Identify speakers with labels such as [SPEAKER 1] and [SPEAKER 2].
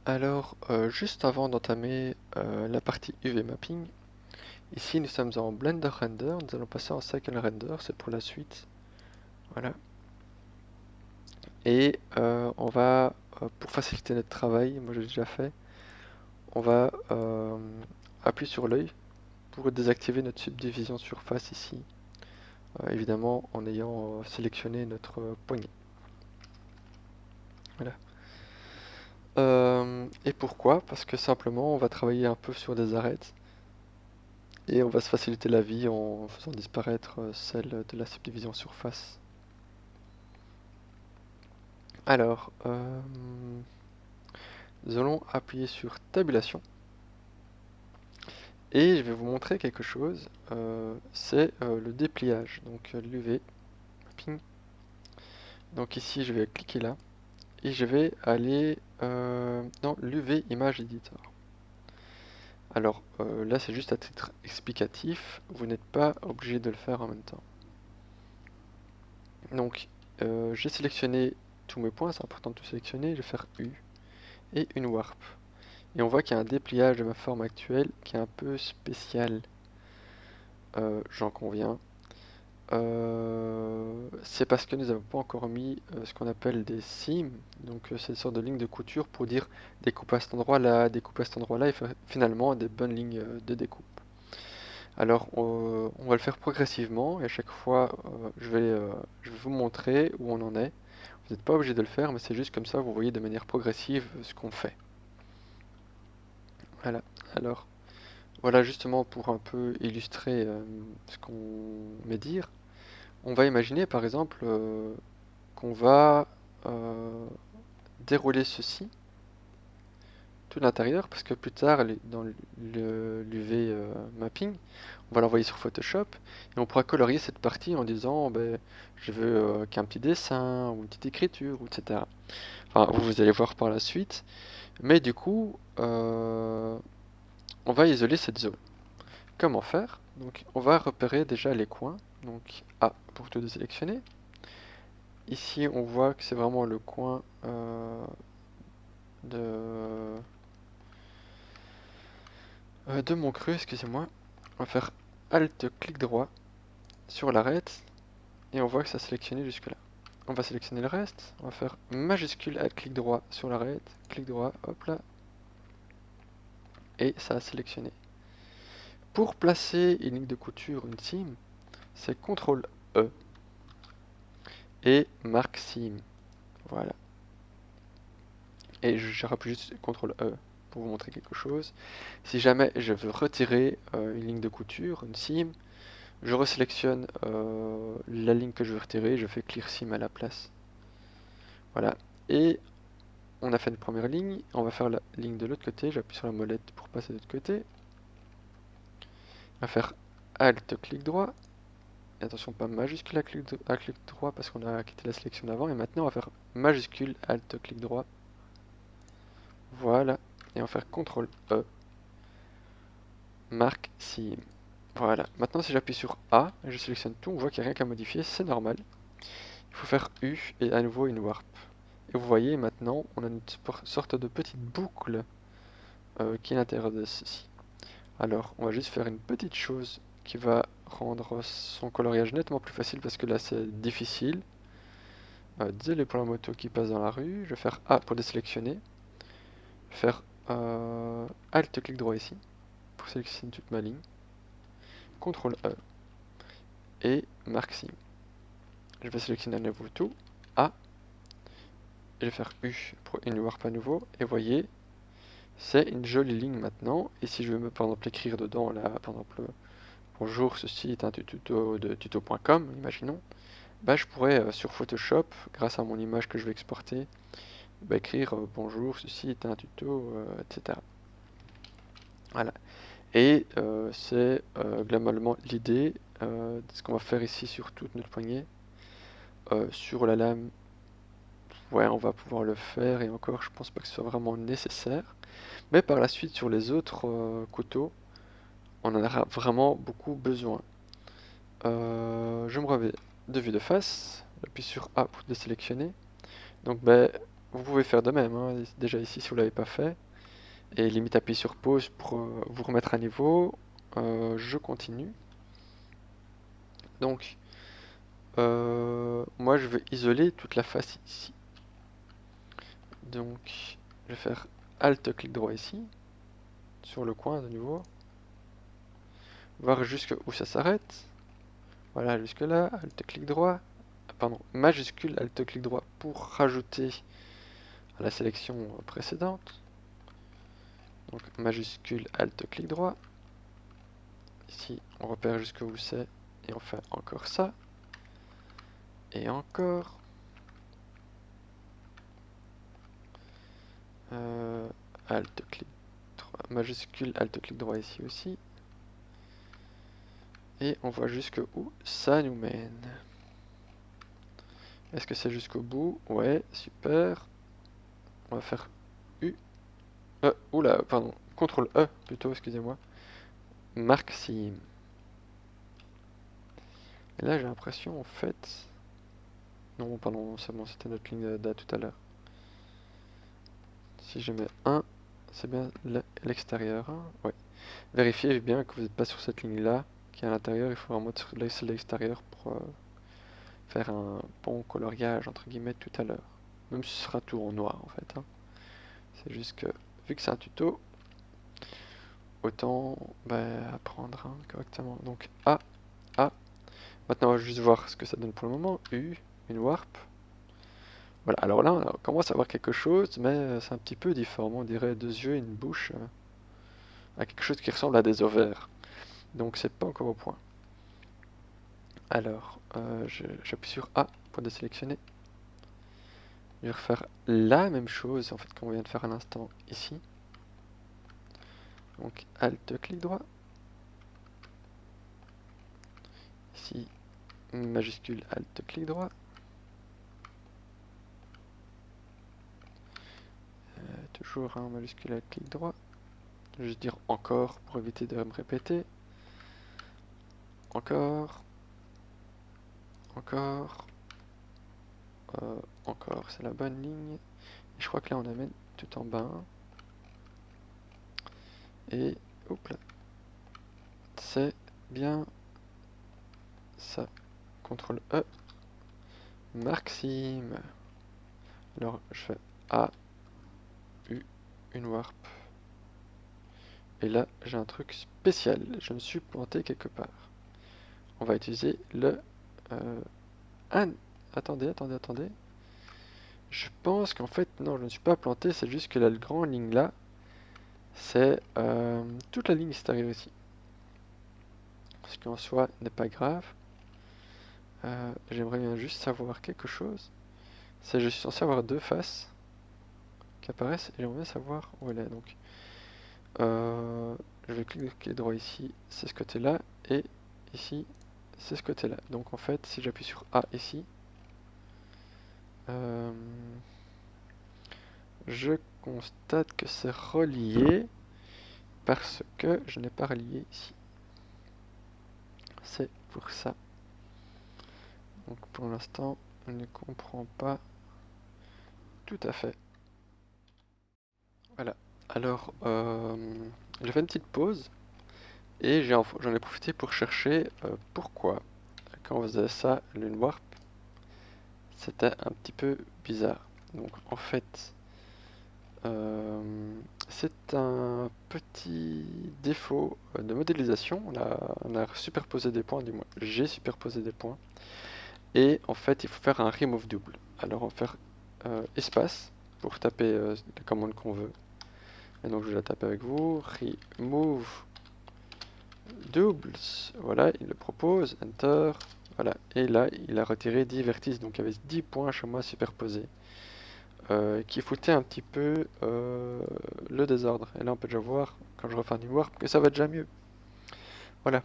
[SPEAKER 1] Alors, juste avant d'entamer la partie UV Mapping, ici nous sommes en Blender Render, nous allons passer en Cycle Render, c'est pour la suite. Voilà. Et on va, pour faciliter notre travail, moi j'ai déjà fait, on va appuyer sur l'œil pour désactiver notre subdivision surface ici, évidemment en ayant sélectionné notre poignet. Voilà. Et pourquoi? Parce que simplement on va travailler un peu sur des arêtes et on va se faciliter la vie en faisant disparaître celle de la subdivision surface. Alors, nous allons appuyer sur tabulation et je vais vous montrer quelque chose, c'est le dépliage, donc l'UV mapping. Donc ici je vais cliquer là et je vais aller dans l'UV Image Editor. Alors là c'est juste à titre explicatif, vous n'êtes pas obligé de le faire en même temps. Donc j'ai sélectionné tous mes points, c'est important de tout sélectionner, je vais faire U et une warp. Et on voit qu'il y a un dépliage de ma forme actuelle qui est un peu spécial, j'en conviens. C'est parce que nous n'avons pas encore mis ce qu'on appelle des seams, donc c'est une sorte de ligne de couture pour dire découpe à cet endroit là, découpe à cet endroit là, et finalement des bonnes lignes de découpe. Alors on va le faire progressivement, et à chaque fois je vais vous montrer où on en est. Vous n'êtes pas obligé de le faire, mais c'est juste comme ça, vous voyez de manière progressive ce qu'on fait. Voilà, alors voilà justement pour un peu illustrer ce qu'on met dire. On va imaginer par exemple qu'on va euh, dérouler ceci, tout l'intérieur, parce que plus tard, dans l'UV mapping, on va l'envoyer sur Photoshop et on pourra colorier cette partie en disant ben, je veux qu'un petit dessin ou une petite écriture, etc. Enfin, vous allez voir par la suite. Mais du coup, on va isoler cette zone. Comment faire? Donc, on va repérer déjà les coins. Donc, A pour tout désélectionner. Ici, on voit que c'est vraiment le coin de, de mon creux, excusez-moi. On va faire Alt, clic droit sur l'arête et on voit que ça a sélectionné jusque là. On va sélectionner le reste, on va faire majuscule Alt, clic droit sur l'arête, clic droit, hop là, et ça a sélectionné. Pour placer une ligne de couture, une seam, c'est CTRL E et marque seam. Voilà. Et je rappuie juste CTRL E pour vous montrer quelque chose. Si jamais je veux retirer une ligne de couture, une seam, je resélectionne la ligne que je veux retirer, je fais clear seam à la place. Voilà. Et on a fait une première ligne, on va faire la ligne de l'autre côté, j'appuie sur la molette pour passer de l'autre côté. On va faire Alt, clic droit. Et attention, pas majuscule à clic droit parce qu'on a quitté la sélection d'avant. Et maintenant, on va faire majuscule, Alt, clic droit. Voilà. Et on va faire CTRL E. Marque seam. Voilà. Maintenant, si j'appuie sur A, et je sélectionne tout, on voit qu'il n'y a rien qu'à modifier, c'est normal. Il faut faire U et à nouveau une warp. Et vous voyez, maintenant, on a une sorte de petite boucle qui est à l'intérieur de ceci. Alors, on va juste faire une petite chose qui va rendre son coloriage nettement plus facile parce que là, c'est difficile. Désolé pour la moto qui passe dans la rue. Je vais faire A pour désélectionner. Je vais faire Alt, clic droit ici pour sélectionner toute ma ligne. CTRL E et marque seam. Je vais sélectionner à nouveau tout. A. Et je vais faire U pour une warp à nouveau. Et voyez, c'est une jolie ligne maintenant. Et si je veux par exemple écrire dedans, là, par exemple, bonjour, ceci est un tuto de tuto.com, imaginons, bah, je pourrais sur Photoshop, grâce à mon image que je vais exporter, bah, écrire bonjour, ceci est un tuto, etc. Voilà. Et c'est globalement l'idée de ce qu'on va faire ici sur toute notre poignée. Sur la lame, ouais, on va pouvoir le faire, et encore, je pense pas que ce soit vraiment nécessaire. Mais par la suite, sur les autres couteaux, on en aura vraiment beaucoup besoin. Je me remets de vue de face, j'appuie sur A pour désélectionner. Donc ben, vous pouvez faire de même, hein, déjà ici si vous l'avez pas fait. Et limite appuyer sur pause pour vous remettre à niveau. Je continue. Donc, moi je veux isoler toute la face ici. Donc, je vais faire Alt clic droit ici, sur le coin de nouveau. Voir jusque où ça s'arrête. Voilà, jusque là, Alt clic droit. Pardon, majuscule Alt clic droit pour rajouter à la sélection précédente. Donc majuscule Alt clic droit. Ici, on repère jusque où c'est et on fait encore ça. Et encore. Alt clic droit, majuscule Alt clic droit ici aussi. Et on voit jusque où ça nous mène. Est-ce que c'est jusqu'au bout? Ouais, super. On va faire U. Oula, pardon. CTRL E plutôt, excusez-moi. Marque sim. Et là, j'ai l'impression, en fait... Non, pardon, c'est bon, c'était notre ligne d'A tout à l'heure. Si je mets 1, c'est bien l'extérieur. Hein, ouais. Vérifiez bien que vous n'êtes pas sur cette ligne-là, qui est à l'intérieur. Il faut vraiment être sur l'extérieur pour faire un bon coloriage, entre guillemets, tout à l'heure. Même si ce sera tout en noir, en fait. Hein. C'est juste que, vu que c'est un tuto, autant apprendre hein, correctement. Donc A, A. Maintenant, on va juste voir ce que ça donne pour le moment. U, une warp. Voilà, alors là, on commence à voir quelque chose, mais c'est un petit peu difforme. On dirait 2 yeux et une bouche à quelque chose qui ressemble à des ovaires. Donc, c'est pas encore au point. Alors, j'appuie sur A pour désélectionner. Je vais refaire la même chose, en fait, qu'on vient de faire à l'instant ici. Donc, Alt, clic droit. Ici, majuscule, Alt, clic droit. Toujours un majuscule, Alt, clic droit. Je vais juste dire encore pour éviter de me répéter. Encore. Encore. Encore, c'est la bonne ligne. Et je crois que là on amène tout en bas. Et hop là. C'est bien ça. CTRL E. Maxime. Alors je fais A. U. Une warp. Et là j'ai un truc spécial. Je me suis planté quelque part. On va utiliser le... Attendez. Je pense qu'en fait, non, je ne me suis pas planté, c'est juste que la grande ligne là, c'est toute la ligne extérieure ici. Ce qui en soi n'est pas grave. J'aimerais bien juste savoir quelque chose. C'est je suis censé avoir 2 faces qui apparaissent et j'aimerais bien savoir où elle est. Donc, je vais cliquer droit ici, c'est ce côté-là, et ici, c'est ce côté-là. Donc en fait, si j'appuie sur A ici, je constate que c'est relié parce que je n'ai pas relié ici. C'est pour ça. Donc pour l'instant, on ne comprend pas tout à fait. Voilà. Alors, j'ai fait une petite pause et j'en ai profité pour chercher pourquoi, quand on faisait ça, l'une warp, c'était un petit peu bizarre. Donc en fait, c'est un petit défaut de modélisation. On a superposé des points, du moins j'ai superposé des points. Et en fait, il faut faire un remove double. Alors on va faire espace pour taper la commande qu'on veut. Et donc je vais la taper avec vous. Remove doubles. Voilà, il le propose. Enter. Voilà. Et là, il a retiré 10 vertices. Donc il y avait 10 points chez moi superposés. Qui foutait un petit peu le désordre. Et là on peut déjà voir, quand je refais une warp, que ça va déjà mieux. Voilà,